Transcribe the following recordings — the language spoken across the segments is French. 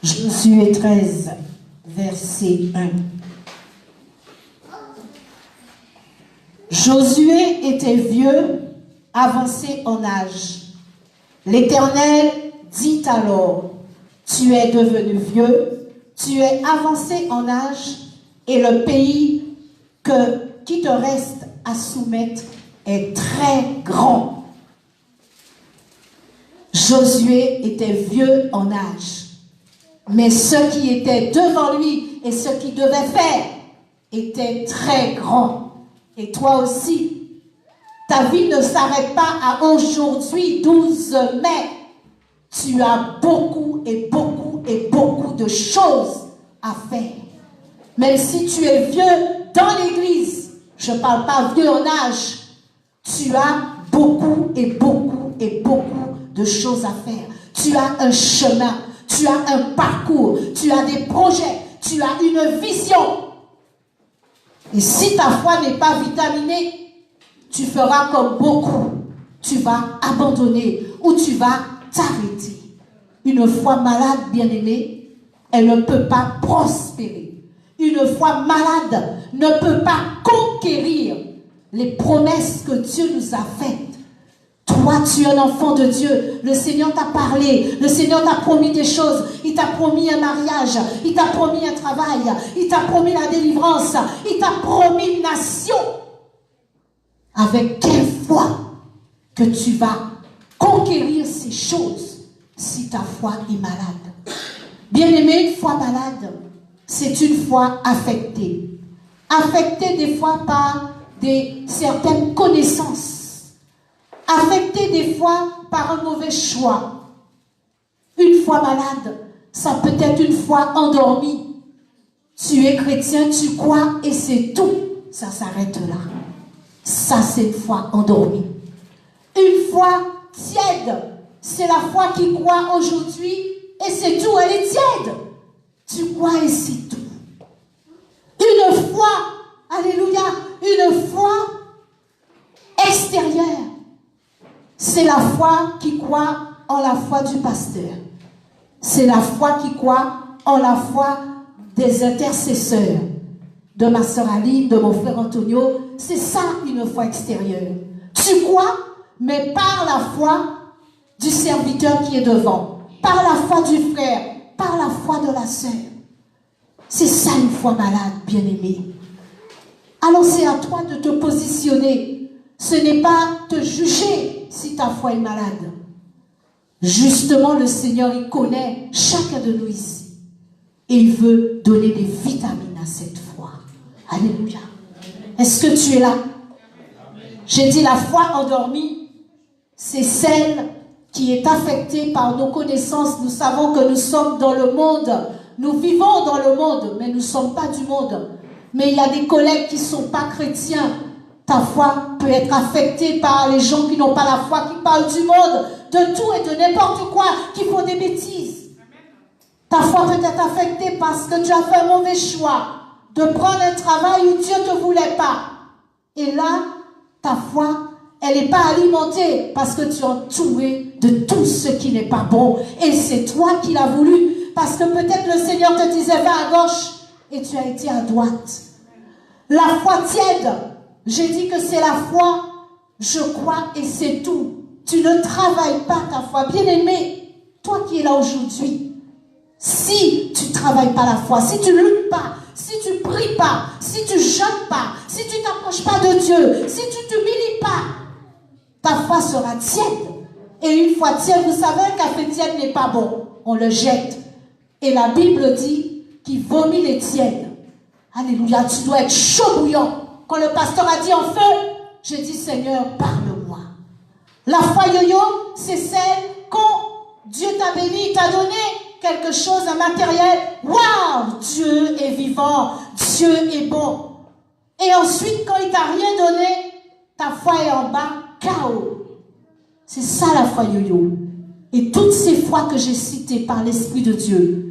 Josué 13, verset 1. Josué était vieux, avancé en âge. L'Éternel dit alors, tu es devenu vieux, tu es avancé en âge, et le pays qui te reste à soumettre est très grand. Josué était vieux en âge, mais ce qui était devant lui et ce qu'il devait faire était très grand. Et toi aussi, ta vie ne s'arrête pas à aujourd'hui, 12 mai. Tu as beaucoup et beaucoup et beaucoup de choses à faire. Même si tu es vieux dans l'église, je ne parle pas vieux en âge, tu as beaucoup et beaucoup et beaucoup de choses à faire. Tu as un chemin, tu as un parcours, tu as des projets, tu as une vision. Et si ta foi n'est pas vitaminée, tu feras comme beaucoup. Tu vas abandonner ou tu vas t'arrêter. Une foi malade, bien-aimée, elle ne peut pas prospérer. Une foi malade ne peut pas conquérir les promesses que Dieu nous a faites. Toi, tu es un enfant de Dieu. Le Seigneur t'a parlé. Le Seigneur t'a promis des choses. Il t'a promis un mariage. Il t'a promis un travail. Il t'a promis la délivrance. Il t'a promis une nation. Avec quelle foi que tu vas conquérir ces choses si ta foi est malade? Bien-aimé, une foi malade, c'est une foi affectée. Affectée des fois par certaines connaissances. Affectée des fois par un mauvais choix. Une foi malade, ça peut être une foi endormie. Tu es chrétien, tu crois et c'est tout. Ça s'arrête là. Ça, c'est une foi endormie. Une foi tiède, c'est la foi qui croit aujourd'hui et c'est tout, elle est tiède. Tu crois et c'est tout. Une foi, alléluia, une foi extérieure, c'est la foi qui croit en la foi du pasteur. C'est la foi qui croit en la foi des intercesseurs. De ma sœur Aline, de mon frère Antonio, c'est ça une foi extérieure. Tu crois, mais par la foi du serviteur qui est devant, par la foi du frère, par la foi de la sœur. C'est ça une foi malade, bien-aimé. Alors c'est à toi de te positionner. Ce n'est pas te juger si ta foi est malade. Justement, le Seigneur, il connaît chacun de nous ici. Et il veut donner des vitamines à cette foi. Alléluia. Est-ce que tu es là? J'ai dit la foi endormie, c'est celle qui est affectée par nos connaissances. Nous savons que nous sommes dans le monde. Nous vivons dans le monde, mais nous ne sommes pas du monde. Mais il y a des collègues qui ne sont pas chrétiens. Ta foi peut être affectée par les gens qui n'ont pas la foi, qui parlent du monde, de tout et de n'importe quoi, qui font des bêtises. Ta foi peut être affectée parce que tu as fait un mauvais choix de prendre un travail où Dieu ne te voulait pas. Et là, ta foi, elle n'est pas alimentée parce que tu es entouré de tout ce qui n'est pas bon. Et c'est toi qui l'as voulu. Parce que peut-être le Seigneur te disait va à gauche et tu as été à droite. La foi tiède, j'ai dit que c'est la foi, je crois et c'est tout. Tu ne travailles pas ta foi. Bien-aimé, toi qui es là aujourd'hui, si tu ne travailles pas la foi, si tu ne luttes pas, si tu ne pries pas, si tu ne jeûnes pas, si tu ne t'approches pas de Dieu, si tu ne t'humilies pas, ta foi sera tiède. Et une foi tiède, vous savez, un café tiède n'est pas bon. On le jette. Et la Bible dit qu'il vomit les tièdes. Alléluia, tu dois être chaud bouillant. Quand le pasteur a dit en feu, j'ai dit Seigneur, parle-moi. La foi yo-yo, c'est celle quand Dieu t'a béni, t'a donné quelque chose, un matériel. Waouh, Dieu est vivant, Dieu est bon. Et ensuite, quand il t'a rien donné, ta foi est en bas, chaos. C'est ça la foi yo-yo. Et toutes ces fois que j'ai citées par l'Esprit de Dieu,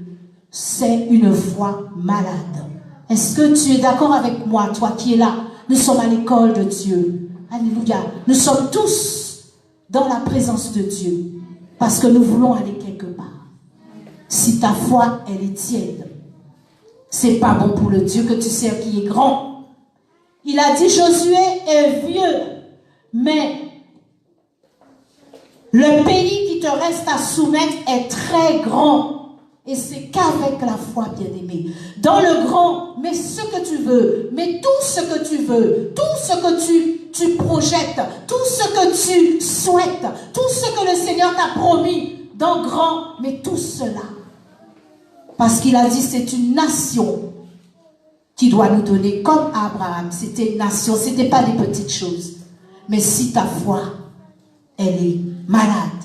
c'est une foi malade. Est-ce que tu es d'accord avec moi, toi qui es là? Nous sommes à l'école de Dieu. Alléluia. Nous sommes tous dans la présence de Dieu parce que nous voulons aller quelque part. si ta foi, elle est tiède. C'est pas bon pour le Dieu que tu sers qui est grand. Il a dit, Josué est vieux, mais le pays qui te reste à soumettre est très grand. Et c'est qu'avec la foi, bien-aimé. Dans le grand, mets ce que tu veux, mets tout ce que tu veux, tout ce que tu projettes, tout ce que tu souhaites, tout ce que le Seigneur t'a promis. Dans le grand, mets tout cela. Parce qu'il a dit, c'est une nation qui doit nous donner, comme Abraham. C'était une nation, ce n'était pas des petites choses. Mais si ta foi, elle est malade,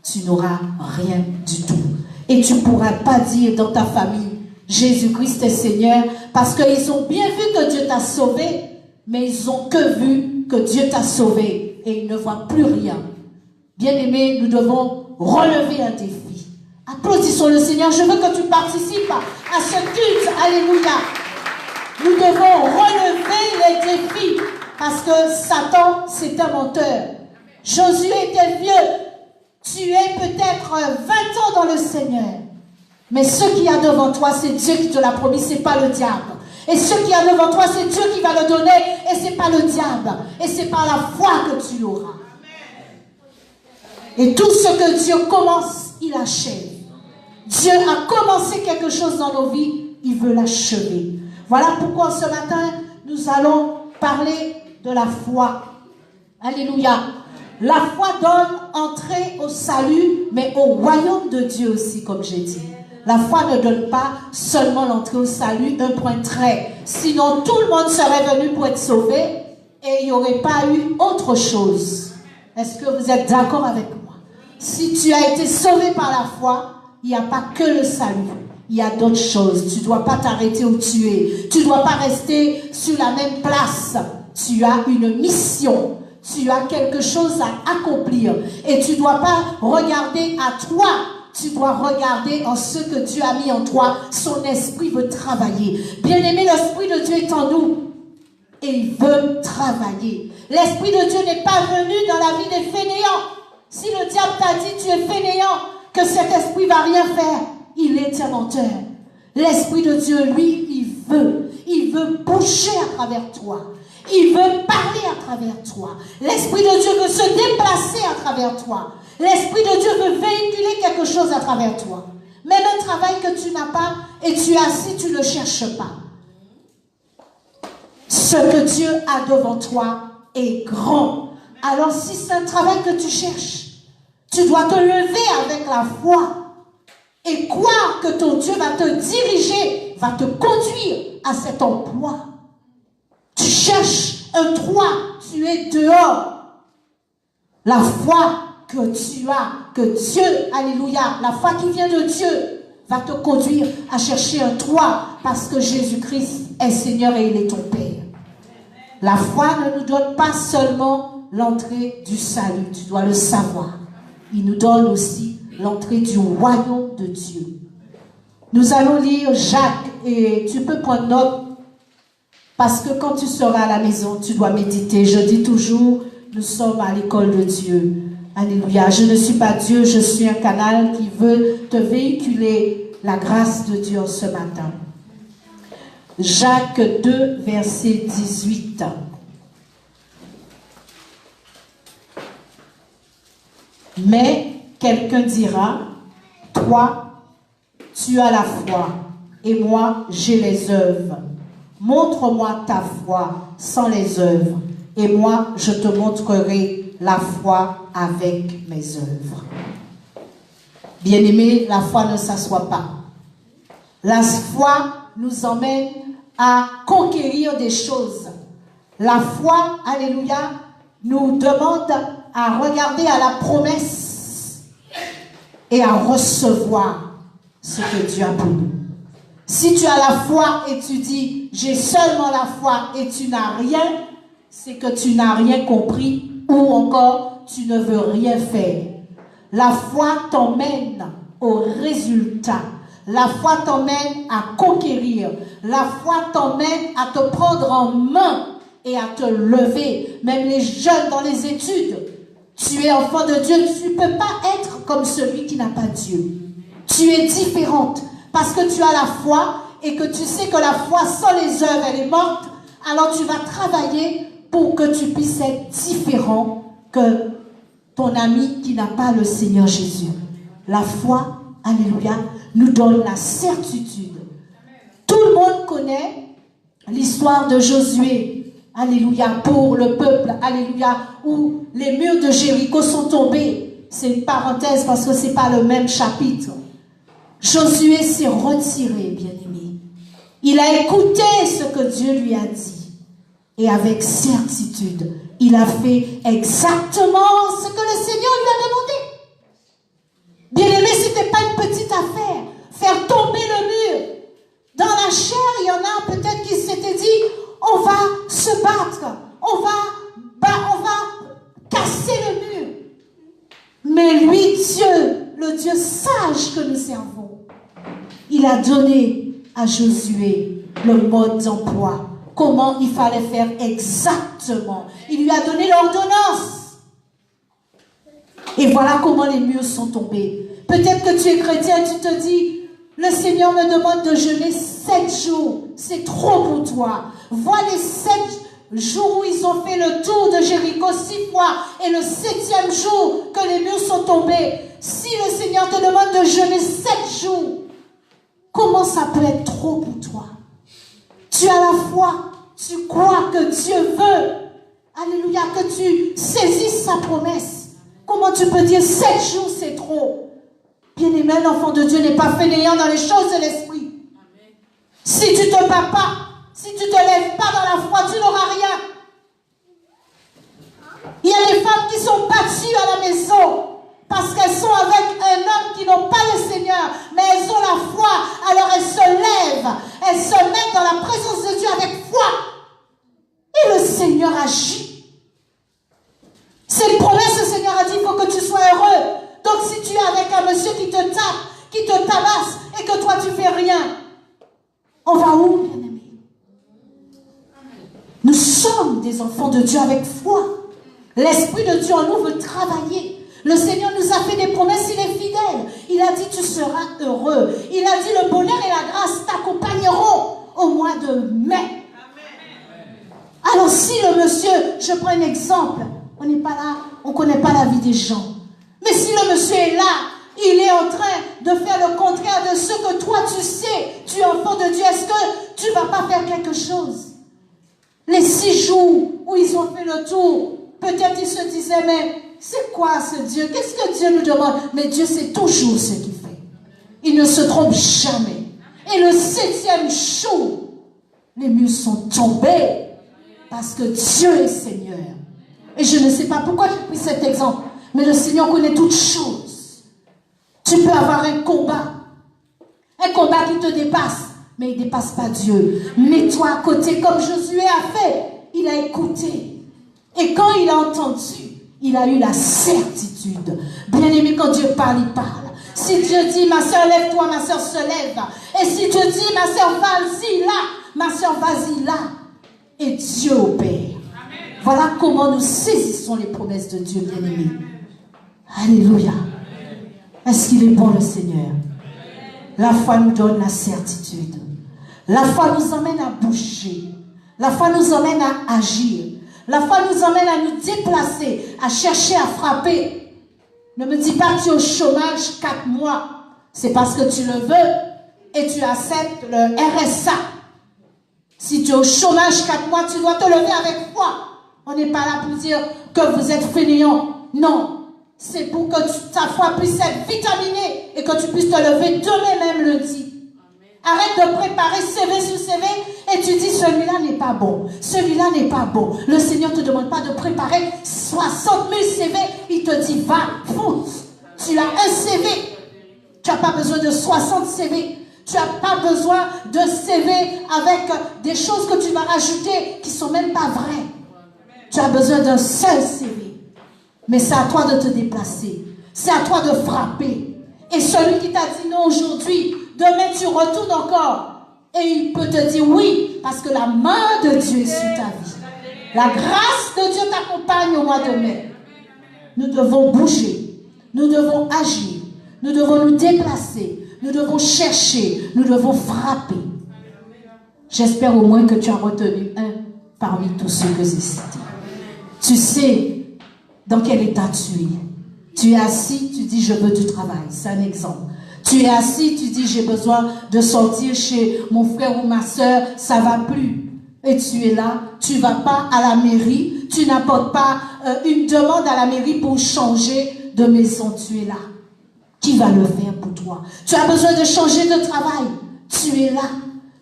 tu n'auras rien du tout. Et tu ne pourras pas dire dans ta famille, Jésus-Christ est Seigneur, parce qu'ils ont bien vu que Dieu t'a sauvé, mais ils n'ont que vu que Dieu t'a sauvé, et ils ne voient plus rien. Bien-aimés, nous devons relever un défi. Applaudissons le Seigneur. Je veux que tu participes à ce culte. Alléluia. Nous devons relever les défis, parce que Satan, c'est un menteur. Josué était vieux. Tu es peut-être 20 ans dans le Seigneur. Mais ce qu'il y a devant toi, c'est Dieu qui te l'a promis, ce n'est pas le diable. Et ce qu'il y a devant toi, c'est Dieu qui va le donner, et ce n'est pas le diable. Et c'est par la foi que tu l'auras. Et tout ce que Dieu commence, il achève. Dieu a commencé quelque chose dans nos vies, il veut l'achever. Voilà pourquoi ce matin, nous allons parler de la foi. Alléluia. La foi donne entrée au salut, mais au royaume de Dieu aussi, comme j'ai dit. La foi ne donne pas seulement l'entrée au salut, un point trait. Sinon, tout le monde serait venu pour être sauvé et il n'y aurait pas eu autre chose. Est-ce que vous êtes d'accord avec moi? Si tu as été sauvé par la foi, il n'y a pas que le salut. Il y a d'autres choses. Tu ne dois pas t'arrêter où tu es. Tu ne dois pas rester sur la même place. Tu as une mission. Tu as quelque chose à accomplir. Et tu ne dois pas regarder à toi. Tu dois regarder en ce que Dieu a mis en toi. Son esprit veut travailler. Bien-aimé, l'esprit de Dieu est en nous. Et il veut travailler. L'esprit de Dieu n'est pas venu dans la vie des fainéants. Si le diable t'a dit tu es fainéant, que cet esprit ne va rien faire, il est un menteur. L'esprit de Dieu, lui, il veut bouger à travers toi. Il veut parler à travers toi. L'Esprit de Dieu veut se déplacer à travers toi. L'Esprit de Dieu veut véhiculer quelque chose à travers toi. Même un travail que tu n'as pas et tu es assis, tu ne cherches pas. Ce que Dieu a devant toi est grand. Alors si c'est un travail que tu cherches, tu dois te lever avec la foi et croire que ton Dieu va te diriger, va te conduire à cet emploi. Tu cherches un toit, tu es dehors. La foi que tu as, que Dieu, alléluia, la foi qui vient de Dieu va te conduire à chercher un toit parce que Jésus-Christ est Seigneur et il est ton Père. La foi ne nous donne pas seulement l'entrée du salut, tu dois le savoir. Il nous donne aussi l'entrée du royaume de Dieu. Nous allons lire Jacques et tu peux prendre note. Parce que quand tu seras à la maison, tu dois méditer. Je dis toujours, nous sommes à l'école de Dieu. Alléluia. Je ne suis pas Dieu, je suis un canal qui veut te véhiculer la grâce de Dieu ce matin. Jacques 2, verset 18. Mais quelqu'un dira, toi, tu as la foi, et moi, j'ai les œuvres. Montre-moi ta foi sans les œuvres, et moi, je te montrerai la foi avec mes œuvres. Bien-aimé, la foi ne s'assoit pas. La foi nous emmène à conquérir des choses. La foi, alléluia, nous demande à regarder à la promesse et à recevoir ce que Dieu a pour nous. Si tu as la foi et tu dis, j'ai seulement la foi et tu n'as rien, c'est que tu n'as rien compris ou encore tu ne veux rien faire. La foi t'emmène au résultat. La foi t'emmène à conquérir. La foi t'emmène à te prendre en main et à te lever. Même les jeunes dans les études, tu es enfant de Dieu, tu ne peux pas être comme celui qui n'a pas Dieu. Tu es différente parce que tu as la foi et que tu sais que la foi sans les œuvres, elle est morte. Alors tu vas travailler pour que tu puisses être différent que ton ami qui n'a pas le Seigneur Jésus. La foi, alléluia, nous donne la certitude. Tout le monde connaît l'histoire de Josué, alléluia, pour le peuple, alléluia, où les murs de Jéricho sont tombés. C'est une parenthèse parce que ce n'est pas le même chapitre. Josué s'est retiré, bien-aimé. Il a écouté ce que Dieu lui a dit. Et avec certitude, il a fait exactement ce que le Seigneur lui a demandé. Bien-aimé, ce n'était pas une petite affaire. Faire tomber le mur. Dans la chair, il y en a peut-être qui s'étaient dit, on va se battre, on va casser le mur. Mais lui, Dieu, le Dieu sage que nous servons, il a donné à Josué le mode d'emploi. Comment il fallait faire exactement. Il lui a donné l'ordonnance. Et voilà comment les murs sont tombés. Peut-être que tu es chrétien, tu te dis, le Seigneur me demande de jeûner 7 jours. C'est trop pour toi. Vois les 7 jours où ils ont fait le tour de Jéricho 6 fois. Et le 7e jour que les murs sont tombés. Si le Seigneur te demande de jeûner 7 jours, comment ça peut être trop pour toi? Tu as la foi, tu crois que Dieu veut, alléluia, que tu saisisses sa promesse. Comment tu peux dire 7 jours c'est trop? Bien-aimé, l'enfant de Dieu n'est pas fainéant dans les choses de l'esprit. Si tu ne te bats pas, si tu ne te lèves pas dans la foi, tu n'auras rien. Il y a des femmes qui sont battues à la maison parce qu'elles sont avec un homme qui n'a pas le Seigneur, mais elles ont la foi, alors elles se lèvent, elles se mettent dans la présence de Dieu avec foi. Et le Seigneur agit. C'est une promesse, le Seigneur a dit, il faut que tu sois heureux. Donc si tu es avec un monsieur qui te tape, qui te tabasse, et que toi tu fais rien, on va où, bien-aimé? Nous sommes des enfants de Dieu avec foi. L'Esprit de Dieu en nous veut travailler. Le Seigneur nous a fait des promesses, il est fidèle. Il a dit tu seras heureux. Il a dit le bonheur et la grâce t'accompagneront au mois de mai. Alors si le monsieur, je prends un exemple, on n'est pas là, on ne connaît pas la vie des gens. Mais si le monsieur est là, il est en train de faire le contraire de ce que toi tu sais, tu es enfant de Dieu, est-ce que tu ne vas pas faire quelque chose? Les 6 jours où ils ont fait le tour, peut-être ils se disaient, mais c'est quoi ce Dieu? Qu'est-ce que Dieu nous demande? Mais Dieu sait toujours ce qu'il fait. Il ne se trompe jamais. Et le 7e jour, les murs sont tombés parce que Dieu est Seigneur. Et je ne sais pas pourquoi j'ai pris cet exemple, mais le Seigneur connaît toutes choses. Tu peux avoir un combat qui te dépasse, mais il ne dépasse pas Dieu. Mets-toi à côté comme Josué a fait. Il a écouté. Et quand il a entendu, il a eu la certitude. Bien-aimé, quand Dieu parle, il parle. Si Dieu dit, ma soeur, lève-toi, ma soeur se lève. Et si Dieu dit, ma soeur, vas-y là, ma soeur, vas-y là. Et Dieu opère. Voilà comment nous saisissons les promesses de Dieu, bien-aimé. Alléluia. Est-ce qu'il est bon, le Seigneur? La foi nous donne la certitude. La foi nous emmène à bouger. La foi nous emmène à agir. La foi nous emmène à nous déplacer, à chercher à frapper. Ne me dis pas que tu es au chômage 4 mois. C'est parce que tu le veux et tu acceptes le RSA. Si tu es au chômage 4 mois, tu dois te lever avec foi. On n'est pas là pour dire que vous êtes fainéant. Non. C'est pour que ta foi puisse être vitaminée et que tu puisses te lever demain même lundi. Arrête de préparer CV sur CV et tu dis celui-là n'est pas bon. Celui-là n'est pas bon. Le Seigneur ne te demande pas de préparer 60 000 CV. Il te dit va, fonce. Tu as un CV. Tu n'as pas besoin de 60 CV. Tu n'as pas besoin de CV avec des choses que tu vas rajouter qui ne sont même pas vraies. Tu as besoin d'un seul CV. Mais c'est à toi de te déplacer. C'est à toi de frapper. Et celui qui t'a dit non aujourd'hui, demain tu retournes encore. Et il peut te dire oui, parce que la main de Dieu est sur ta vie. La grâce de Dieu t'accompagne au mois de mai. Nous devons bouger. Nous devons agir. Nous devons nous déplacer. Nous devons chercher. Nous devons frapper. J'espère au moins que tu as retenu un parmi tous ceux que j'ai cités. Tu sais dans quel état tu es. Tu es assis, tu dis je veux du travail. C'est un exemple. Tu es assis, tu dis j'ai besoin de sortir chez mon frère ou ma soeur, ça va plus. Et tu es là, tu ne vas pas à la mairie, tu n'apportes pas une demande à la mairie pour changer de maison. Tu es là. Qui va le faire pour toi? Tu as besoin de changer de travail. Tu es là.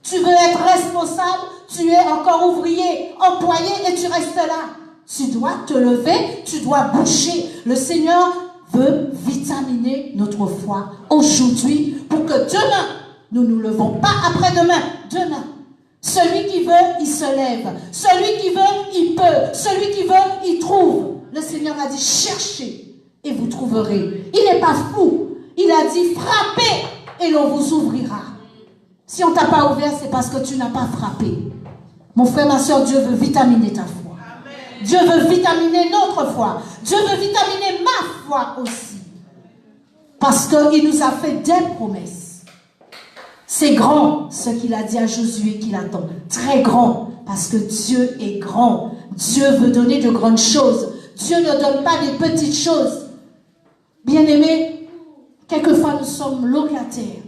Tu veux être responsable, tu es encore ouvrier, employé et tu restes là. Tu dois te lever, tu dois bouger. Le Seigneur veut vitaminer notre foi aujourd'hui pour que demain, nous ne nous levons pas après-demain, demain. Celui qui veut, il se lève. Celui qui veut, il peut. Celui qui veut, il trouve. Le Seigneur a dit, cherchez et vous trouverez. Il n'est pas fou. Il a dit, frappez et l'on vous ouvrira. Si on ne t'a pas ouvert, c'est parce que tu n'as pas frappé. Mon frère, ma soeur, Dieu veut vitaminer ta foi. Amen. Dieu veut vitaminer notre foi. Dieu veut vitaminer ma foi aussi. Parce qu'il nous a fait des promesses. C'est grand ce qu'il a dit à Josué qu'il attend. Très grand. Parce que Dieu est grand. Dieu veut donner de grandes choses. Dieu ne donne pas des petites choses. Bien-aimés, quelquefois nous sommes locataires.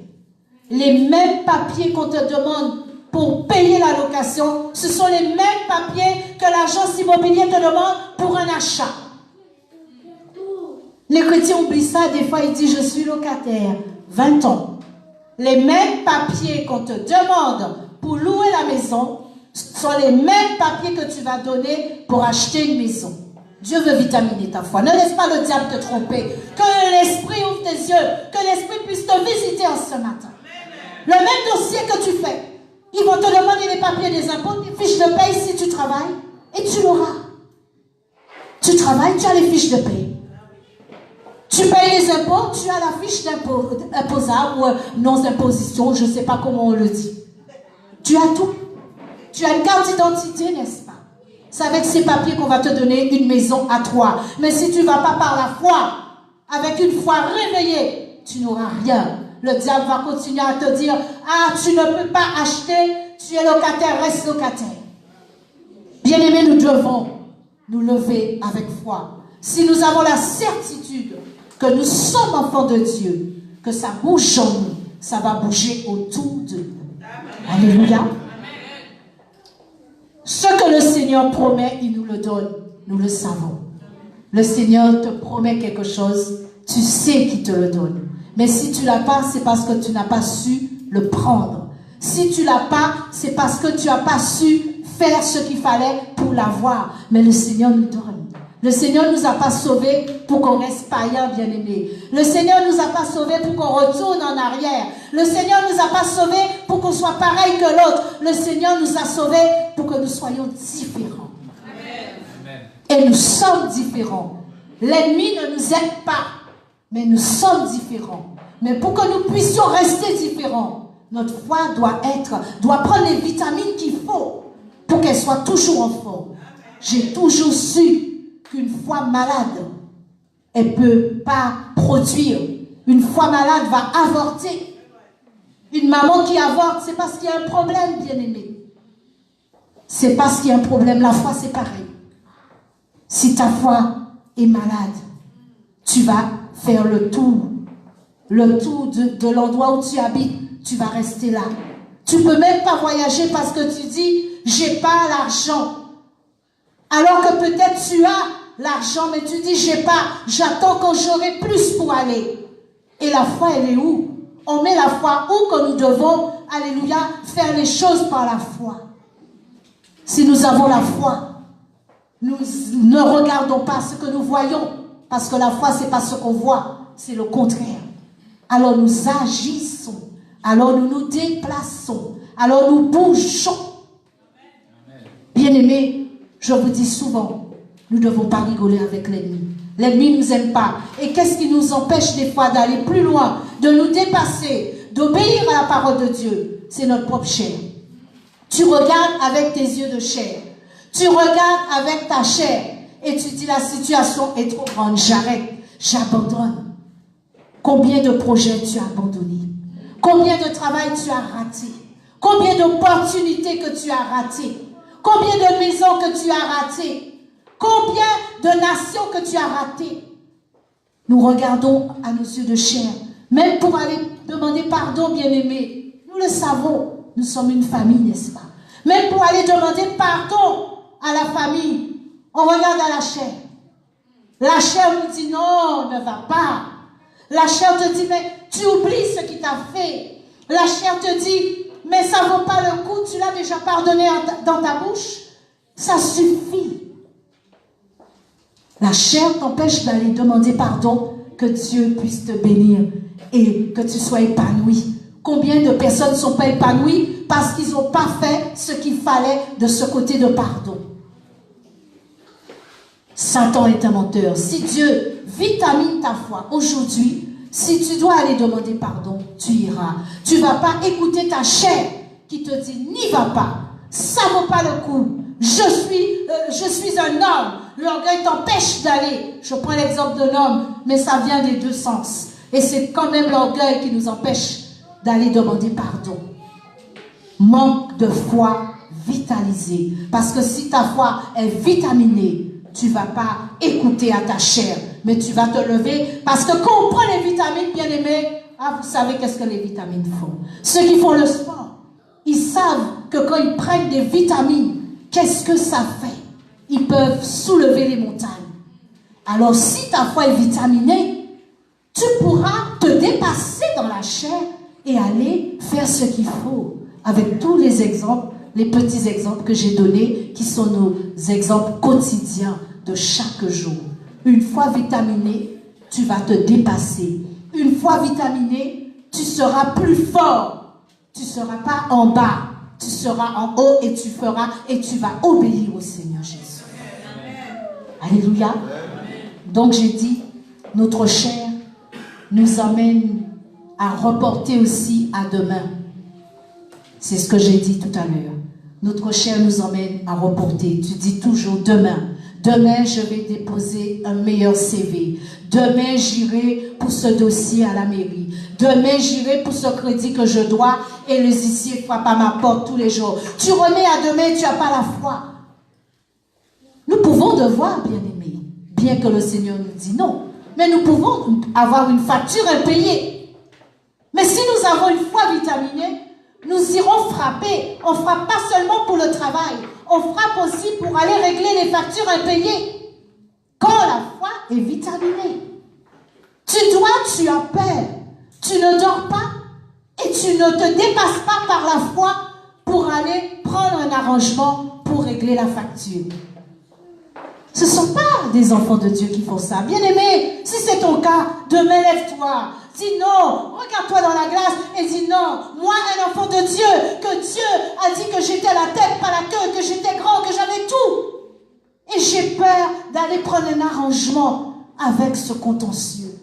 Les mêmes papiers qu'on te demande pour payer la location, ce sont les mêmes papiers que l'agence immobilière te demande pour un achat. Les chrétiens oublient ça, des fois ils disent je suis locataire, 20 ans. Les mêmes papiers qu'on te demande pour louer la maison sont les mêmes papiers que tu vas donner pour acheter une maison. Dieu veut vitaminer ta foi. Ne laisse pas le diable te tromper. Que l'esprit ouvre tes yeux, que l'esprit puisse te visiter en ce matin. Le même dossier que tu fais, ils vont te demander les papiers des impôts, les fiches de paye si tu travailles, et tu l'auras. Tu travailles, tu as les fiches de paye. Tu payes les impôts, tu as la fiche d'imposable ou non-imposition, je ne sais pas comment on le dit. Tu as tout. Tu as une carte d'identité, n'est-ce pas? C'est avec ces papiers qu'on va te donner une maison à toi. Mais si tu ne vas pas par la foi, avec une foi réveillée, tu n'auras rien. Le diable va continuer à te dire, ah, tu ne peux pas acheter, tu es locataire, reste locataire. Bien-aimés, nous devons nous lever avec foi. Si nous avons la certitude que nous sommes enfants de Dieu, que ça bouge en nous, ça va bouger autour de nous. Alléluia. Ce que le Seigneur promet, il nous le donne. Nous le savons. Le Seigneur te promet quelque chose, tu sais qu'il te le donne. Mais si tu ne l'as pas, c'est parce que tu n'as pas su le prendre. Si tu ne l'as pas, c'est parce que tu n'as pas su faire ce qu'il fallait pour l'avoir. Mais le Seigneur nous donne. Le Seigneur ne nous a pas sauvés pour qu'on reste païens, bien-aimés. Le Seigneur ne nous a pas sauvés pour qu'on retourne en arrière. Le Seigneur ne nous a pas sauvés pour qu'on soit pareil que l'autre. Le Seigneur nous a sauvés pour que nous soyons différents. Amen. Et nous sommes différents. L'ennemi ne nous aide pas, mais nous sommes différents. Mais pour que nous puissions rester différents, notre foi doit prendre les vitamines qu'il faut pour qu'elle soit toujours en forme. J'ai toujours su qu'une foi malade, elle ne peut pas produire. Une foi malade va avorter. Une maman qui avorte, c'est parce qu'il y a un problème, bien-aimé. C'est parce qu'il y a un problème. La foi, c'est pareil. Si ta foi est malade, tu vas faire le tour de l'endroit où tu habites. Tu vas rester là. Tu ne peux même pas voyager parce que tu dis, j'ai pas l'argent. Alors que peut-être tu as l'argent, mais tu dis, j'ai pas, j'attends quand j'aurai plus pour aller. Et la foi, elle est où? On met la foi où que nous devons, alléluia, faire les choses par la foi. Si nous avons la foi, nous ne regardons pas ce que nous voyons, parce que la foi, c'est pas ce qu'on voit, c'est le contraire. Alors nous agissons, alors nous nous déplaçons, alors nous bougeons. Bien-aimés, je vous dis souvent, nous ne devons pas rigoler avec l'ennemi. L'ennemi ne nous aime pas. Et qu'est-ce qui nous empêche des fois d'aller plus loin, de nous dépasser, d'obéir à la parole de Dieu? C'est notre propre chair. Tu regardes avec tes yeux de chair. Tu regardes avec ta chair. Et tu dis la situation est trop grande. J'arrête. J'abandonne. Combien de projets tu as abandonnés? Combien de travail tu as raté? Combien d'opportunités que tu as ratées? Combien de maisons que tu as ratées? Combien de nations que tu as ratées? Nous regardons à nos yeux de chair. Même pour aller demander pardon, bien-aimés, nous le savons, nous sommes une famille, n'est-ce pas? Même pour aller demander pardon à la famille, on regarde à la chair. La chair nous dit non, ne va pas. La chair te dit, mais tu oublies ce qu'il t'a fait. La chair te dit, mais ça ne vaut pas le coup, tu l'as déjà pardonné dans ta bouche. Ça suffit. La chair t'empêche d'aller demander pardon, que Dieu puisse te bénir et que tu sois épanoui. Combien de personnes ne sont pas épanouies parce qu'ils n'ont pas fait ce qu'il fallait de ce côté de pardon? Satan est un menteur. Si Dieu vitamine ta foi aujourd'hui, si tu dois aller demander pardon, tu iras. Tu ne vas pas écouter ta chair qui te dit n'y va pas, ça ne vaut pas le coup. Je suis un homme. L'orgueil t'empêche d'aller. Je prends l'exemple d'un homme, mais ça vient des deux sens. Et c'est quand même l'orgueil qui nous empêche d'aller demander pardon. Manque de foi vitalisée. Parce que si ta foi est vitaminée, tu ne vas pas écouter à ta chair, mais tu vas te lever. Parce que quand on prend les vitamines, bien aimés, vous savez qu'est-ce que les vitamines font. Ceux qui font le sport, ils savent que quand ils prennent des vitamines, qu'est-ce que ça fait? Ils peuvent soulever les montagnes. Alors si ta foi est vitaminée, tu pourras te dépasser dans la chair et aller faire ce qu'il faut. Avec tous les exemples, les petits exemples que j'ai donnés, qui sont nos exemples quotidiens de chaque jour. Une fois vitaminé, tu vas te dépasser. Une fois vitaminé, tu seras plus fort. Tu ne seras pas en bas. Tu seras en haut et tu feras et tu vas obéir au Seigneur Jésus. Alléluia. Donc j'ai dit, notre chair nous amène à reporter aussi à demain. C'est ce que j'ai dit tout à l'heure. Notre chair nous emmène à reporter. Tu dis toujours demain. Demain, je vais déposer un meilleur CV. Demain, j'irai pour ce dossier à la mairie. Demain, j'irai pour ce crédit que je dois et les huissiers frappent à ma porte tous les jours. Tu remets à demain, tu n'as pas la foi. Nous pouvons devoir, bien-aimés, bien que le Seigneur nous dit non. Mais nous pouvons avoir une facture impayée. Mais si nous avons une foi vitaminée, nous irons frapper. On ne frappe pas seulement pour le travail. On frappe aussi pour aller régler les factures impayées. Quand la foi est vitaminée. Tu as peur. Tu ne dors pas et tu ne te dépasses pas par la foi pour aller prendre un arrangement pour régler la facture. Ce ne sont pas des enfants de Dieu qui font ça. Bien-aimé, si c'est ton cas, demain lève-toi. Dis non, regarde-toi dans la glace et dis non. Moi, un enfant de Dieu, que Dieu a dit que j'étais la tête, pas la queue, que j'étais grand, que j'avais tout. Et j'ai peur d'aller prendre un arrangement avec ce contentieux.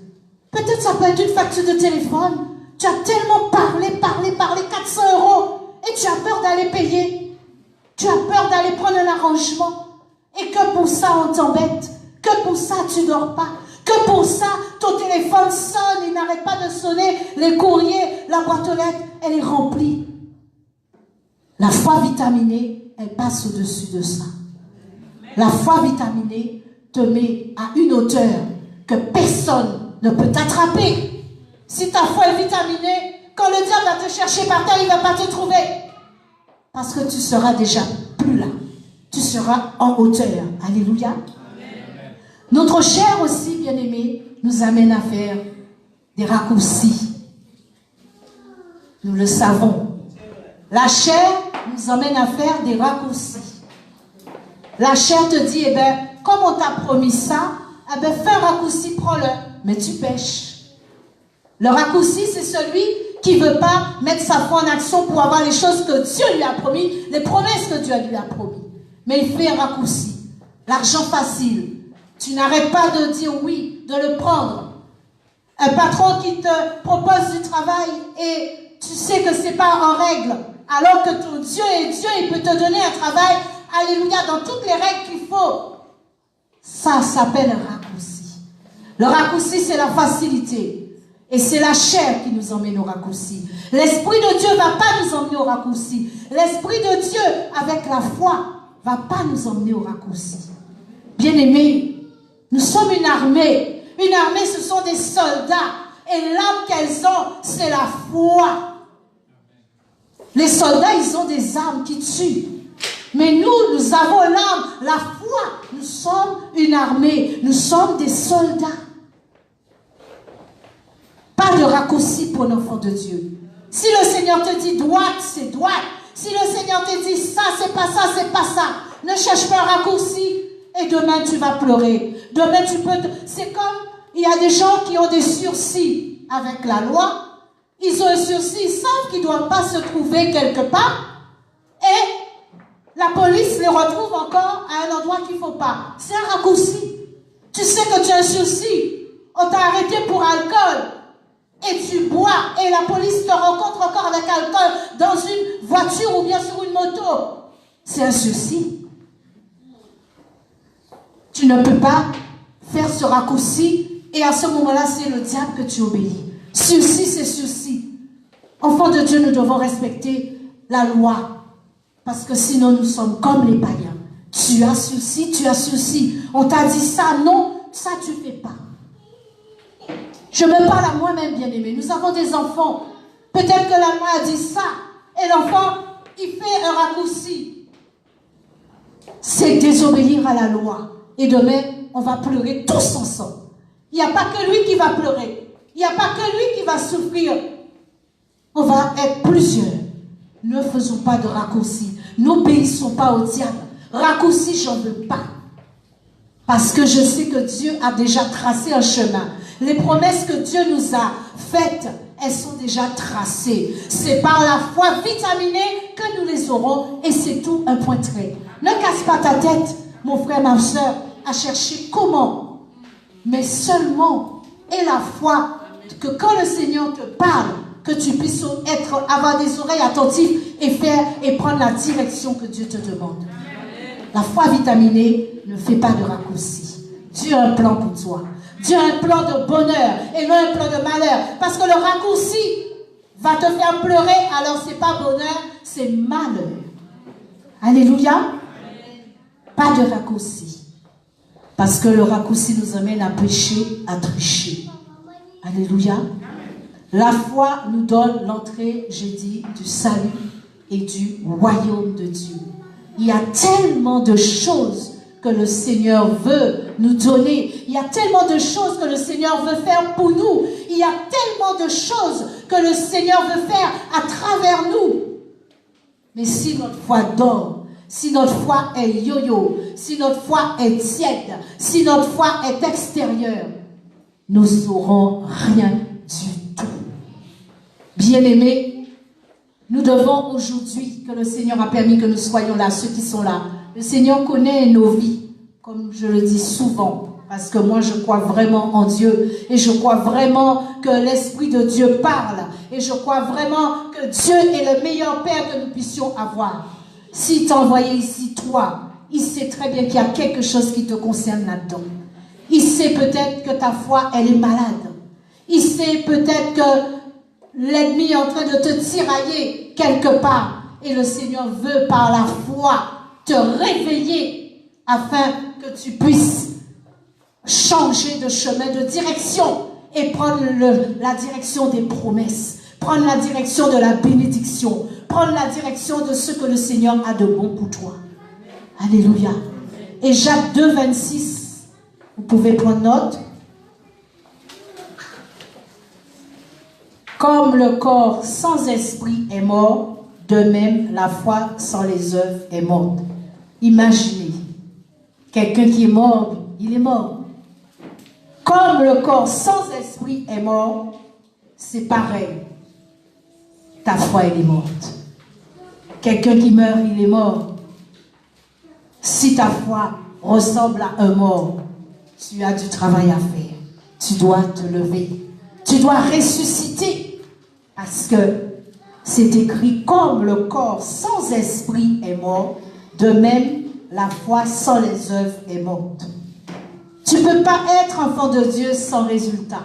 Peut-être ça peut être une facture de téléphone. Tu as tellement parlé, 400 € et tu as peur d'aller payer. Tu as peur d'aller prendre un arrangement. Et que pour ça, on t'embête. Que pour ça, tu ne dors pas. Que pour ça, ton téléphone sonne, il n'arrête pas de sonner. Les courriers, la boîte aux lettres, elle est remplie. La foi vitaminée, elle passe au-dessus de ça. La foi vitaminée te met à une hauteur que personne ne peut t'attraper. Si ta foi est vitaminée, quand le diable va te chercher par terre, il ne va pas te trouver. Parce que tu seras déjà plus là. Tu seras en hauteur. Alléluia. Notre chair aussi, bien-aimé, nous amène à faire des raccourcis. Nous le savons. La chair nous amène à faire des raccourcis. La chair te dit, comme on t'a promis ça, fais un raccourci, prends-le. Mais tu pêches. Le raccourci, c'est celui qui ne veut pas mettre sa foi en action pour avoir les choses que Dieu lui a promis, les promesses que Dieu lui a promis. Mais il fait un raccourci. L'argent facile. Tu n'arrêtes pas de dire oui, de le prendre. Un patron qui te propose du travail et tu sais que ce n'est pas en règle. Alors que ton Dieu est Dieu, il peut te donner un travail, alléluia, dans toutes les règles qu'il faut. Ça s'appelle un raccourci. Le raccourci, c'est la facilité. Et c'est la chair qui nous emmène au raccourci. L'Esprit de Dieu ne va pas nous emmener au raccourci. L'Esprit de Dieu, avec la foi, ne va pas nous emmener au raccourci. Bien-aimés, nous sommes une armée. Une armée, ce sont des soldats. Et l'arme qu'elles ont, c'est la foi. Les soldats, ils ont des armes qui tuent. Mais nous avons l'arme, la foi. Nous sommes une armée. Nous sommes des soldats. Pas de raccourci pour l'enfant de Dieu. Si le Seigneur te dit droite, c'est droite. Si le Seigneur te dit ça, c'est pas ça, c'est pas ça. Ne cherche pas un raccourci. Et demain, tu vas pleurer. Demain, tu peux... C'est comme, il y a des gens qui ont des sursis avec la loi. Ils ont un sursis, ils savent qu'ils ne doivent pas se trouver quelque part. Et la police les retrouve encore à un endroit qu'il ne faut pas. C'est un raccourci. Tu sais que tu as un sursis. On t'a arrêté pour alcool. Et tu bois. Et la police te rencontre encore avec alcool dans une voiture ou bien sur une moto. C'est un sursis. Tu ne peux pas faire ce raccourci. Et à ce moment-là, c'est le diable que tu obéis. Sursis, c'est sursis. Enfants de Dieu, nous devons respecter la loi. Parce que sinon, nous sommes comme les païens. Tu as sursis, tu as sursis. On t'a dit ça, non, ça tu ne fais pas. Je me parle à moi-même, bien-aimé. Nous avons des enfants. Peut-être que la loi a dit ça. Et l'enfant, il fait un raccourci. C'est désobéir à la loi. Et demain, on va pleurer tous ensemble. Il n'y a pas que lui qui va pleurer. Il n'y a pas que lui qui va souffrir. On va être plusieurs. Ne faisons pas de raccourcis. N'obéissons pas au diable. Raccourci, j'en veux pas. Parce que je sais que Dieu a déjà tracé un chemin. Les promesses que Dieu nous a faites, elles sont déjà tracées. C'est par la foi vitaminée que nous les aurons. Et c'est tout, un point trait. Ne casse pas ta tête, mon frère, ma soeur, à chercher comment. Mais seulement, et la foi, que quand le Seigneur te parle, que tu puisses avoir des oreilles attentives et faire et prendre la direction que Dieu te demande. La foi vitaminée ne fait pas de raccourcis. Dieu a un plan pour toi. Dieu a un plan de bonheur et non un plan de malheur. Parce que le raccourci va te faire pleurer, alors c'est pas bonheur, c'est malheur. Alléluia. Pas de raccourci. Parce que le raccourci nous amène à pécher, à tricher. Alléluia. La foi nous donne l'entrée, j'ai dit, du salut et du royaume de Dieu. Il y a tellement de choses que le Seigneur veut nous donner. Il y a tellement de choses que le Seigneur veut faire pour nous. Il y a tellement de choses que le Seigneur veut faire à travers nous. Mais si notre foi dort, si notre foi est yo-yo, si notre foi est tiède, si notre foi est extérieure, nous n'aurons rien du tout. Bien-aimés, nous devons aujourd'hui, que le Seigneur a permis que nous soyons là, ceux qui sont là. Le Seigneur connaît nos vies, comme je le dis souvent, parce que moi je crois vraiment en Dieu et je crois vraiment que l'Esprit de Dieu parle et je crois vraiment que Dieu est le meilleur Père que nous puissions avoir. S'il t'a envoyé ici, toi, il sait très bien qu'il y a quelque chose qui te concerne là-dedans. Il sait peut-être que ta foi, elle est malade. Il sait peut-être que l'ennemi est en train de te tirailler quelque part. Et le Seigneur veut par la foi te réveiller afin que tu puisses changer de chemin, de direction et prendre la direction des promesses. Prendre la direction de la bénédiction. Prendre la direction de ce que le Seigneur a de bon pour toi. Alléluia. Et Jacques 2, 26, vous pouvez prendre note. Comme le corps sans esprit est mort, de même la foi sans les œuvres est morte. Imaginez, quelqu'un qui est mort, il est mort. Comme le corps sans esprit est mort, c'est pareil. Ta foi, elle est morte. Quelqu'un qui meurt, il est mort. Si ta foi ressemble à un mort, tu as du travail à faire. Tu dois te lever. Tu dois ressusciter. Parce que c'est écrit, comme le corps sans esprit est mort, de même la foi sans les œuvres est morte. Tu ne peux pas être enfant de Dieu sans résultat.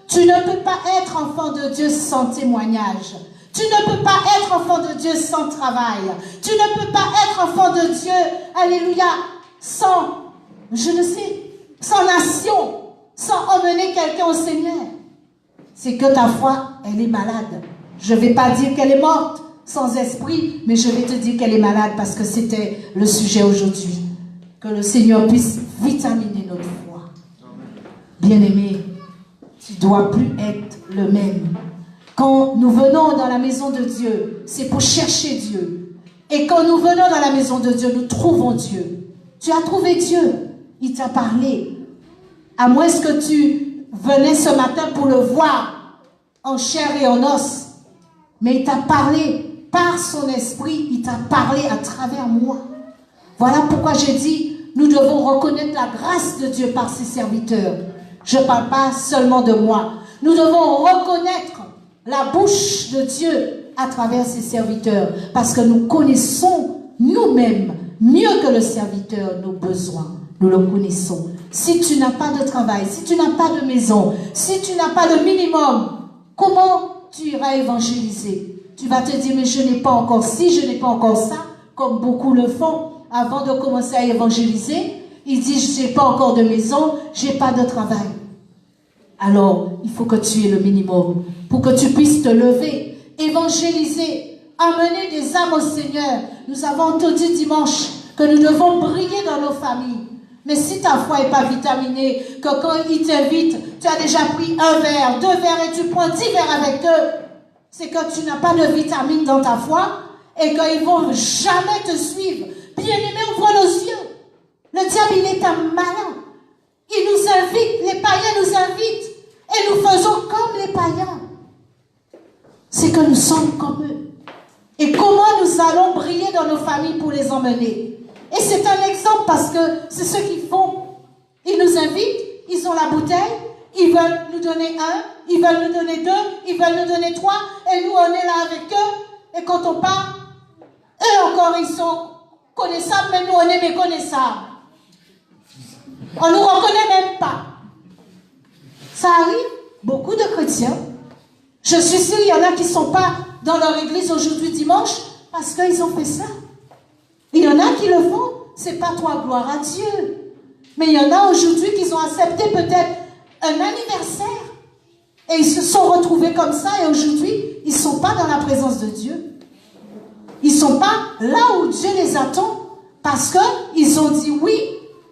Tu Tu ne peux pas être enfant de Dieu sans témoignage. Tu ne peux pas être enfant de Dieu sans travail. Tu ne peux pas être enfant de Dieu, alléluia, sans, je ne sais, sans nation, sans emmener quelqu'un au Seigneur. C'est que ta foi, elle est malade. Je ne vais pas dire qu'elle est morte, sans esprit, mais je vais te dire qu'elle est malade parce que c'était le sujet aujourd'hui. Que le Seigneur puisse vitaminer notre foi. Bien-aimé, tu ne dois plus être le même. Quand nous venons dans la maison de Dieu, c'est pour chercher Dieu. Et quand nous venons dans la maison de Dieu, nous trouvons Dieu. Tu as trouvé Dieu. Il t'a parlé. À moins que tu venais ce matin pour le voir en chair et en os. Mais il t'a parlé par son esprit. Il t'a parlé à travers moi. Voilà pourquoi j'ai dit, nous devons reconnaître la grâce de Dieu par ses serviteurs. Je ne parle pas seulement de moi. Nous devons reconnaître la bouche de Dieu à travers ses serviteurs. Parce que nous connaissons nous-mêmes, mieux que le serviteur, nos besoins. Nous le connaissons. Si tu n'as pas de travail, si tu n'as pas de maison, si tu n'as pas de minimum, comment tu iras évangéliser? Tu vas te dire, mais je n'ai pas encore ci, je n'ai pas encore ça, comme beaucoup le font avant de commencer à évangéliser. Ils disent, je n'ai pas encore de maison, je n'ai pas de travail. Alors, il faut que tu aies le minimum pour que tu puisses te lever, évangéliser, amener des âmes au Seigneur. Nous avons entendu dimanche que nous devons briller dans nos familles. Mais si ta foi n'est pas vitaminée, que quand ils t'invitent, tu as déjà pris un verre, 2 verres et tu prends 10 verres avec eux, c'est que tu n'as pas de vitamine dans ta foi et qu'ils ne vont jamais te suivre. Bien-aimés, ouvre nos yeux. Le diable, il est un malin. Il nous invite, les païens nous invitent et nous faisons comme les païens. C'est que nous sommes comme eux. Et comment nous allons briller dans nos familles pour les emmener? Et c'est un exemple parce que c'est ce qu'ils font. Ils nous invitent, ils ont la bouteille, ils veulent nous donner 1, ils veulent nous donner 2, ils veulent nous donner 3, et nous on est là avec eux. Et quand on part, eux encore ils sont connaissables, mais nous on est méconnaissables. On ne nous reconnaît même pas. Ça arrive, beaucoup de chrétiens. Je suis sûre, il y en a qui ne sont pas dans leur église aujourd'hui dimanche parce qu'ils ont fait ça. Il y en a qui le font, c'est pas toi, gloire à Dieu. Mais il y en a aujourd'hui qui ont accepté peut-être un anniversaire et ils se sont retrouvés comme ça et aujourd'hui, ils ne sont pas dans la présence de Dieu. Ils ne sont pas là où Dieu les attend parce qu'ils ont dit oui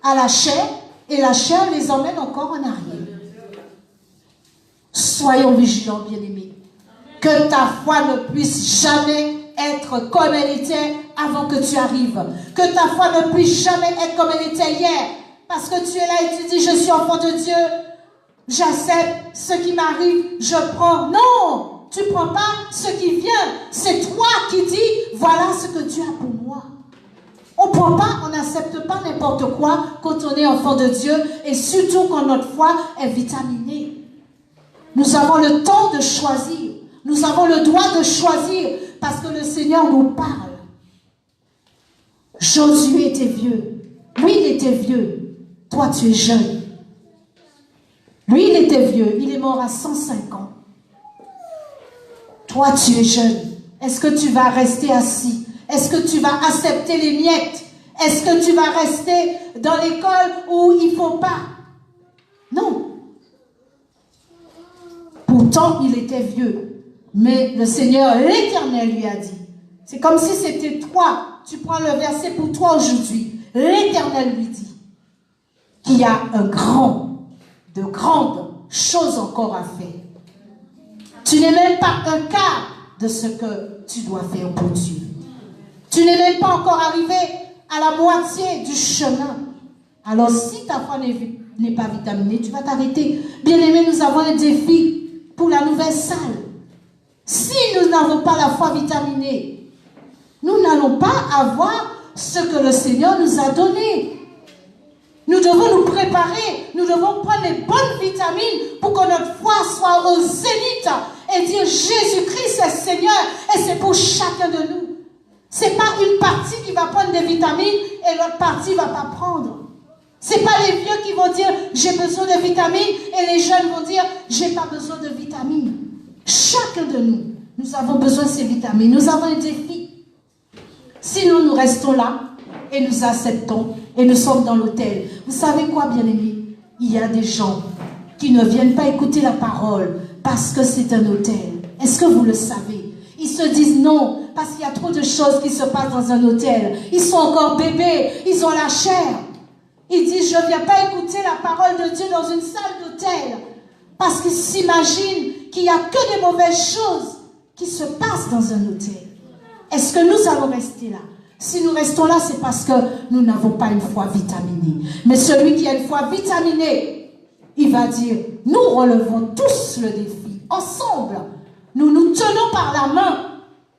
à la chair et la chair les emmène encore en arrière. Soyons vigilants, bien-aimés. Que ta foi ne puisse jamais être comme elle était avant que tu arrives. Que ta foi ne puisse jamais être comme elle était hier. Parce que tu es là et tu dis, je suis enfant de Dieu. J'accepte ce qui m'arrive, je prends. Non, tu ne prends pas ce qui vient. C'est toi qui dis, voilà ce que Dieu a pour moi. On ne prend pas, on n'accepte pas n'importe quoi quand on est enfant de Dieu et surtout quand notre foi est vitaminée. Nous avons le temps de choisir. Nous avons le droit de choisir parce que le Seigneur nous parle. Josué était vieux. Lui, il était vieux. Toi, tu es jeune. Lui, il était vieux. Il est mort à 105 ans. Toi, tu es jeune. Est-ce que tu vas rester assis? Est-ce que tu vas accepter les miettes? Est-ce que tu vas rester dans l'école où il ne faut pas? Non. Pourtant, il était vieux. Mais le Seigneur, l'Éternel, lui a dit. C'est comme si c'était toi. Tu prends le verset pour toi aujourd'hui. L'Éternel lui dit qu'il y a de grandes choses encore à faire. Tu n'es même pas un quart de ce que tu dois faire pour Dieu. Tu n'es même pas encore arrivé à la moitié du chemin. Alors si ta foi n'est pas vitaminée, tu vas t'arrêter. Bien-aimés, nous avons un défi pour la nouvelle salle. Si nous n'avons pas la foi vitaminée, nous n'allons pas avoir ce que le Seigneur nous a donné. Nous devons nous préparer, nous devons prendre les bonnes vitamines pour que notre foi soit au zénith et dire Jésus-Christ est Seigneur et c'est pour chacun de nous. Ce n'est pas une partie qui va prendre des vitamines et l'autre partie ne va pas prendre. C'est pas les vieux qui vont dire j'ai besoin de vitamines et les jeunes vont dire j'ai pas besoin de vitamines. Chacun de nous, nous avons besoin de ces vitamines. Nous avons un défi. Sinon, nous restons là et nous acceptons et nous sommes dans l'autel. Vous savez quoi, bien-aimés? Il y a des gens qui ne viennent pas écouter la parole parce que c'est un autel. Est-ce que vous le savez? Ils se disent non, parce qu'il y a trop de choses qui se passent dans un autel. Ils sont encore bébés, ils ont la chair. Ils disent, je ne viens pas écouter la parole de Dieu dans une salle d'autel, parce qu'ils s'imaginent qu'il n'y a que des mauvaises choses qui se passent dans un autel. Est-ce que nous allons rester là? Si nous restons là, c'est parce que nous n'avons pas une foi vitaminée. Mais celui qui a une foi vitaminée, il va dire, nous relevons tous le défi, ensemble. Nous nous tenons par la main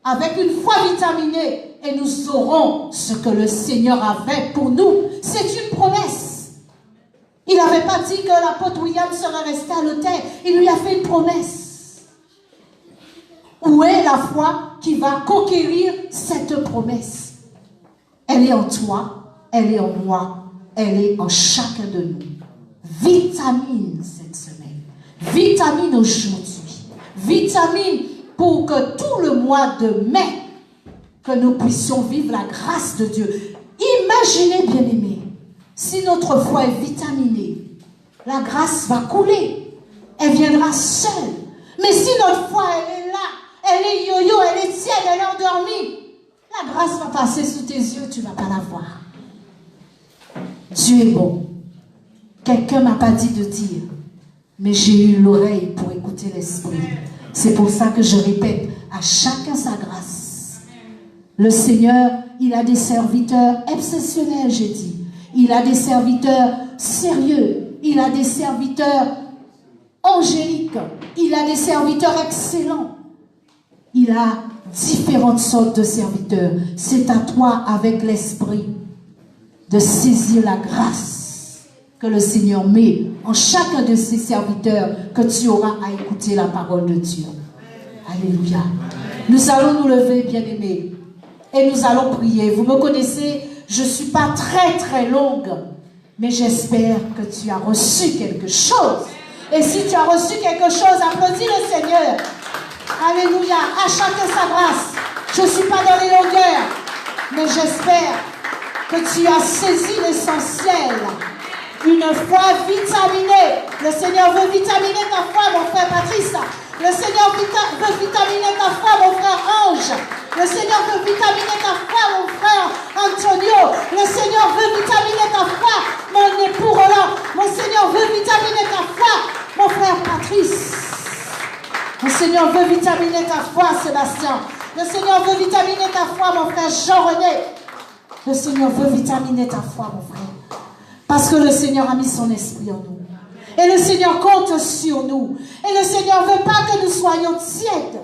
avec une foi vitaminée et nous aurons ce que le Seigneur avait pour nous. C'est une promesse. Il n'avait pas dit que l'apôtre William serait resté à l'autel. Il lui a fait une promesse. Où est la foi qui va conquérir cette promesse? Elle est en toi, elle est en moi, elle est en chacun de nous. Vitamine cette semaine, vitamine aujourd'hui, vitamine pour que tout le mois de mai, que nous puissions vivre la grâce de Dieu. Imaginez, bien-aimés, si notre foi est vitaminée, la grâce va couler, elle viendra seule. Mais si notre foi, elle est là, elle est yo-yo, elle est tiède, elle est endormie, la grâce va passer sous tes yeux, tu ne vas pas la voir. Dieu est bon. Quelqu'un ne m'a pas dit de dire, mais j'ai eu l'oreille pour écouter l'Esprit. C'est pour ça que je répète, à chacun sa grâce. Le Seigneur, il a des serviteurs exceptionnels, j'ai dit. Il a des serviteurs sérieux. Il a des serviteurs angéliques. Il a des serviteurs excellents. Il a différentes sortes de serviteurs. C'est à toi, avec l'Esprit, de saisir la grâce que le Seigneur met en chacun de ses serviteurs, que tu auras à écouter la parole de Dieu. Alléluia. Nous allons nous lever, bien-aimés, et nous allons prier. Vous me connaissez, je ne suis pas très très longue, mais j'espère que tu as reçu quelque chose. Et si tu as reçu quelque chose, applaudis le Seigneur. Alléluia. À chacun sa grâce. Je ne suis pas dans les longueurs, mais j'espère que tu as saisi l'essentiel. Une foi vitaminée. Le Seigneur veut vitaminer ta foi, mon frère Patrice. Le Seigneur veut vitaminer ta foi, mon frère Ange. Le Seigneur veut vitaminer ta foi, mon frère Antonio. Le Seigneur veut vitaminer ta foi, mon époux Roland. Mon Seigneur veut vitaminer ta foi, mon frère Patrice. Le Seigneur veut vitaminer ta foi, Sébastien. Le Seigneur veut vitaminer ta foi, mon frère Jean-René. Le Seigneur veut vitaminer ta foi, mon frère. Parce que le Seigneur a mis son esprit en nous. Et le Seigneur compte sur nous. Et le Seigneur ne veut pas que nous soyons tièdes.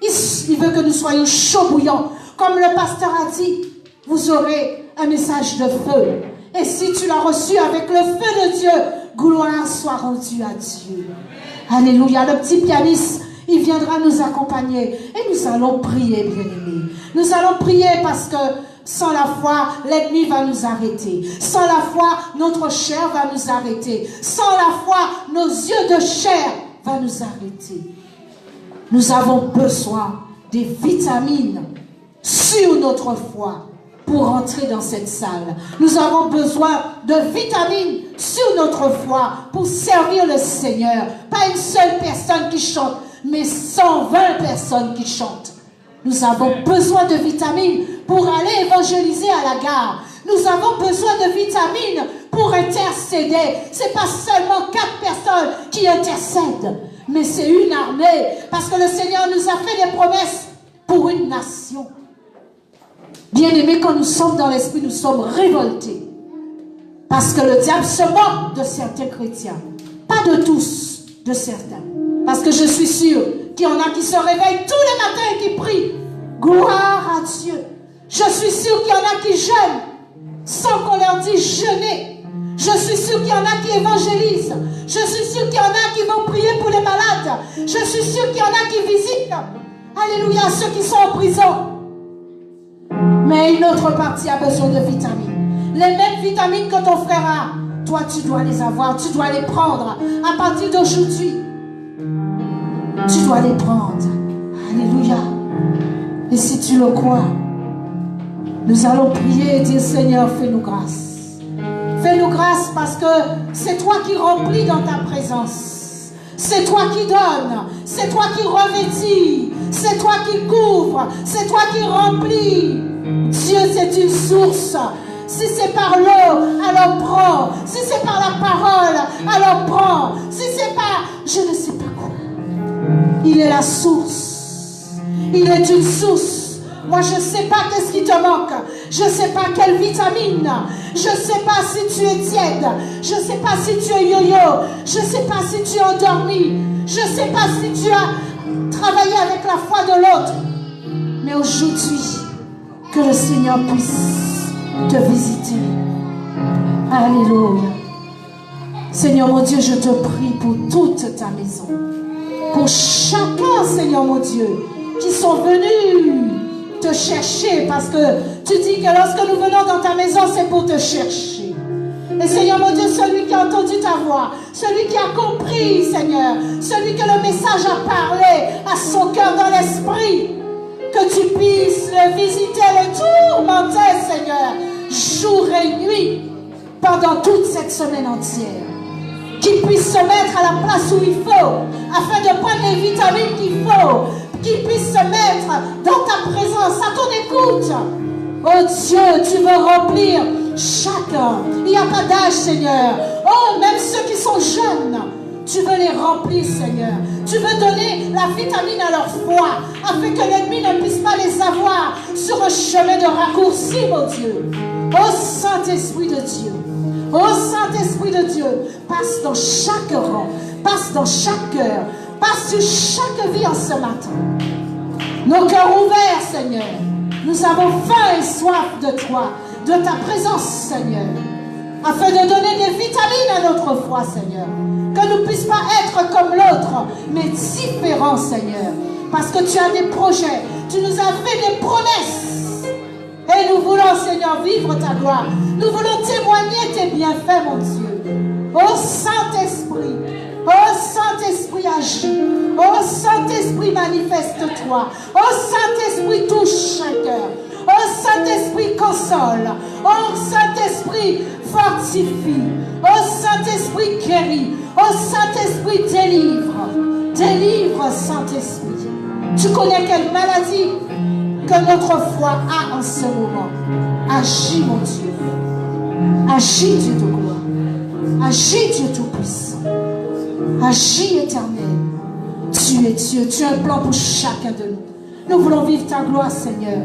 Il veut que nous soyons chauds bouillants. Comme le pasteur a dit, vous aurez un message de feu. Et si tu l'as reçu avec le feu de Dieu, gloire soit rendue à Dieu. Alléluia. Le petit pianiste, il viendra nous accompagner. Et nous allons prier, bien-aimés. Nous allons prier parce que sans la foi, l'ennemi va nous arrêter. Sans la foi, notre chair va nous arrêter. Sans la foi, nos yeux de chair vont nous arrêter. Nous avons besoin des vitamines sur notre foi pour entrer dans cette salle. Nous avons besoin de vitamines sur notre foi pour servir le Seigneur. Pas une seule personne qui chante, mais 120 personnes qui chantent. Nous avons besoin de vitamines pour aller évangéliser à la gare. Nous avons besoin de vitamines pour intercéder. Ce n'est pas seulement 4 personnes qui intercèdent, mais c'est une armée. Parce que le Seigneur nous a fait des promesses pour une nation. Bien-aimés, quand nous sommes dans l'esprit, nous sommes révoltés. Parce que le diable se moque de certains chrétiens. Pas de tous, de certains. Parce que je suis sûre qu'il y en a qui se réveillent tous les matins et qui prient. Gloire à Dieu. Je suis sûre qu'il y en a qui jeûnent sans qu'on leur dise jeûner. Je suis sûre qu'il y en a qui évangélisent. Je suis sûre qu'il y en a qui vont prier pour les malades. Je suis sûre qu'il y en a qui visitent. Alléluia, ceux qui sont en prison. Mais une autre partie a besoin de vitamines. Les mêmes vitamines que ton frère a. toi tu dois les avoir, tu dois les prendre. À partir d'aujourd'hui, tu dois les prendre. Alléluia. Et si tu le crois, nous allons prier et dire, Seigneur, fais-nous grâce. Fais-nous grâce parce que c'est toi qui remplis dans ta présence. C'est toi qui donnes. C'est toi qui revêtis. C'est toi qui couvres. C'est toi qui remplis. Dieu, c'est une source. Si c'est par l'eau, alors prends. Si c'est par la parole, alors prends. Si c'est par, je ne sais pas quoi. Il est la source. Il est une source. Moi, je ne sais pas qu'est-ce qui te manque. Je ne sais pas quelle vitamine. Je ne sais pas si tu es tiède. Je ne sais pas si tu es yo-yo. Je ne sais pas si tu es endormi. Je ne sais pas si tu as travaillé avec la foi de l'autre. Mais aujourd'hui, que le Seigneur puisse te visiter. Alléluia. Seigneur mon Dieu, je te prie pour toute ta maison. Pour chacun, Seigneur mon Dieu, qui sont venus te chercher, parce que tu dis que lorsque nous venons dans ta maison, c'est pour te chercher. Et Seigneur mon Dieu, celui qui a entendu ta voix, celui qui a compris, Seigneur, celui que le message a parlé à son cœur dans l'esprit, que tu puisses le visiter, le tourmenter, Seigneur, jour et nuit, pendant toute cette semaine entière. Qu'il puisse se mettre à la place où il faut, afin de prendre les vitamines qu'il faut, qu'il puisse se mettre dans ta présence, à ton écoute. Oh Dieu, tu veux remplir chacun. Il n'y a pas d'âge, Seigneur. Oh, même ceux qui sont jeunes, tu veux les remplir, Seigneur. Tu veux donner la vitamine à leur foi, afin que l'ennemi ne puisse pas les avoir sur un chemin de raccourci, mon Dieu. Oh Saint-Esprit de Dieu. Oh Saint-Esprit de Dieu, passe dans chaque rang, passe dans chaque cœur, passe sur chaque vie en ce matin. Nos cœurs ouverts, Seigneur. Nous avons faim et soif de toi, de ta présence, Seigneur, afin de donner des vitamines à notre foi, Seigneur. Que nous ne puissions pas être comme l'autre, mais différents, Seigneur. Parce que tu as des projets, tu nous as fait des promesses. Et nous voulons, Seigneur, vivre ta gloire. Nous voulons témoigner tes bienfaits, mon Dieu. Oh Saint-Esprit, oh Saint-Esprit agis. Oh Saint-Esprit manifeste-toi. Oh Saint-Esprit touche chaque cœur. Oh Saint-Esprit console. Oh Saint-Esprit fortifie. Oh Saint-Esprit guérit. Oh Saint-Esprit délivre. Délivre, Saint-Esprit. Tu connais quelle maladie que notre foi a en ce moment. Agis, mon Dieu. Agis, Dieu de gloire. Agis, Dieu tout-puissant. Agis, éternel. Tu es Dieu. Tu as un plan pour chacun de nous. Nous voulons vivre ta gloire, Seigneur.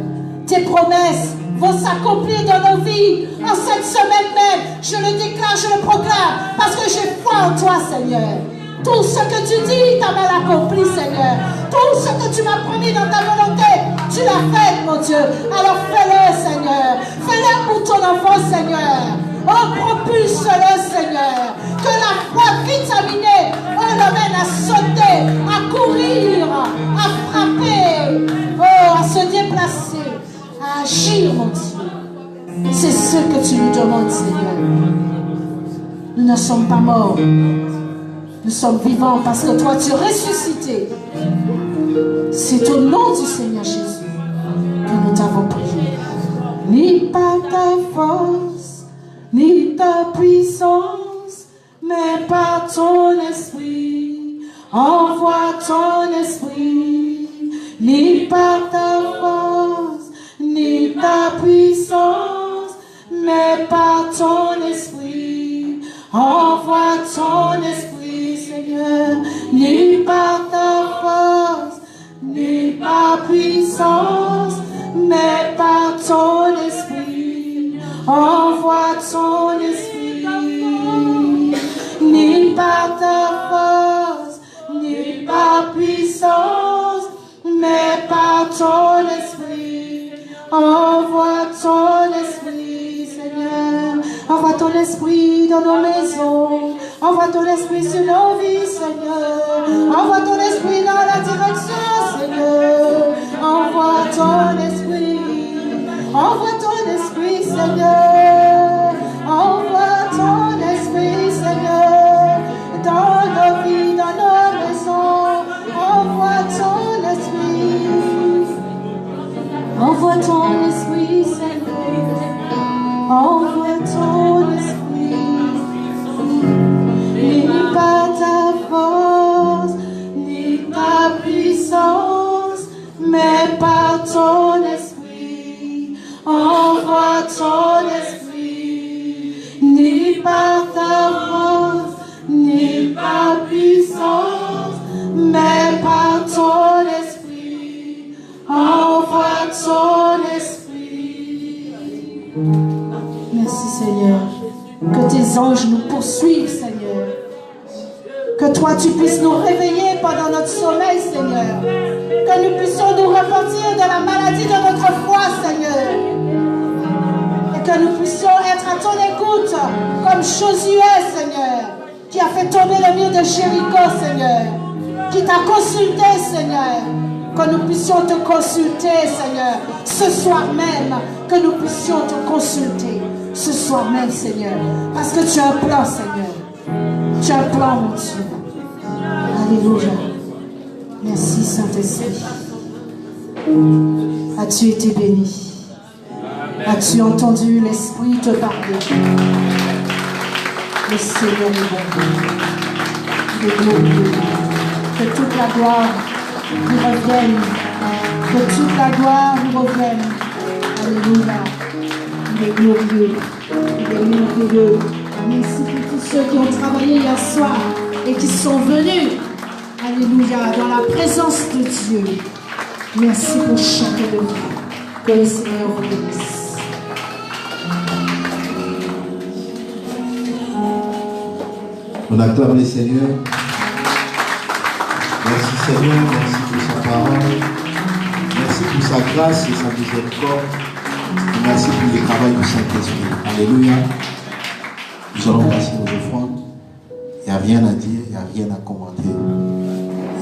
Tes promesses vont s'accomplir dans nos vies. En cette semaine même, je le déclare, je le proclame, parce que j'ai foi en toi, Seigneur. Tout ce que tu dis, ta main accompli, Seigneur. Tout ce que tu m'as promis dans ta volonté, tu l'as fait, mon Dieu. Alors fais-le, Seigneur. Fais-le pour ton enfant, Seigneur. Oh, propulse-le, Seigneur. Que la foi vitaminée, on l'amène à sauter, à courir, à frapper, oh, à se déplacer, à agir, mon Dieu. C'est ce que tu nous demandes, Seigneur. Nous ne sommes pas morts. Nous sommes vivants parce que toi, tu es ressuscité. C'est au nom du Seigneur Jésus que nous t'avons prié. Ni par ta force, ni ta puissance, mais par ton esprit. Envoie ton esprit. Ni par ta force, ni ta puissance, mais par ton esprit. Envoie ton esprit, Seigneur. Ni par ta force, ni par puissance, mais par ton esprit. Envoie ton esprit. Ni par ta force, ni par puissance, mais par ton esprit. Envoie ton esprit, Seigneur. Envoie ton esprit dans nos maisons. Envoie ton esprit sur nos vies, Seigneur. Envoie ton esprit dans la direction, Seigneur. Envoie ton esprit. Envoie ton esprit, Seigneur. Envoie ton esprit. Envoie ton esprit, Seigneur. Envoie ton esprit. Ni par ta force, ni ta puissance, mais par ton esprit. Envoie ton esprit. Ni par ta force, ni par puissance, mais par ton esprit. Envoie ton esprit. Merci Seigneur. Que tes anges nous poursuivent, Seigneur. Que toi, tu puisses nous réveiller pendant notre sommeil, Seigneur. Que nous puissions nous repentir de la maladie de notre foi, Seigneur. Et que nous puissions être à ton écoute, comme Josué, Seigneur, qui a fait tomber le mur de Jéricho, Seigneur. Qui t'a consulté, Seigneur. Que nous puissions te consulter, Seigneur, ce soir même. Que nous puissions te consulter ce soir même, Seigneur. Parce que tu as un plan, Seigneur. Tu as un plan, mon Dieu. Alléluia. Merci, Saint-Esprit. As-tu été béni? As-tu entendu l'Esprit te parler? Le Seigneur est bon. Il est glorieux. Que toute la gloire lui revienne. Que toute la gloire lui revienne. Alléluia. Il est glorieux. Il est merveilleux. Merci pour tous ceux qui ont travaillé hier soir et qui sont venus. Alléluia. Dans la présence de Dieu. Merci pour chacun de vous. Que le Seigneur vous bénisse. On acclame le Seigneur. Merci Seigneur, merci pour sa parole. Merci pour sa grâce et sa miséricorde. Et merci pour le travail du Saint-Esprit. Alléluia. Nous allons passer aux offrandes. Il n'y a rien à dire, il n'y a rien à commenter.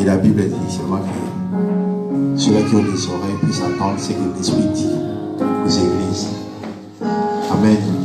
Et la Bible dit seulement que ceux qui ont des oreilles puissent entendre ce que l'Esprit dit aux églises. Amen.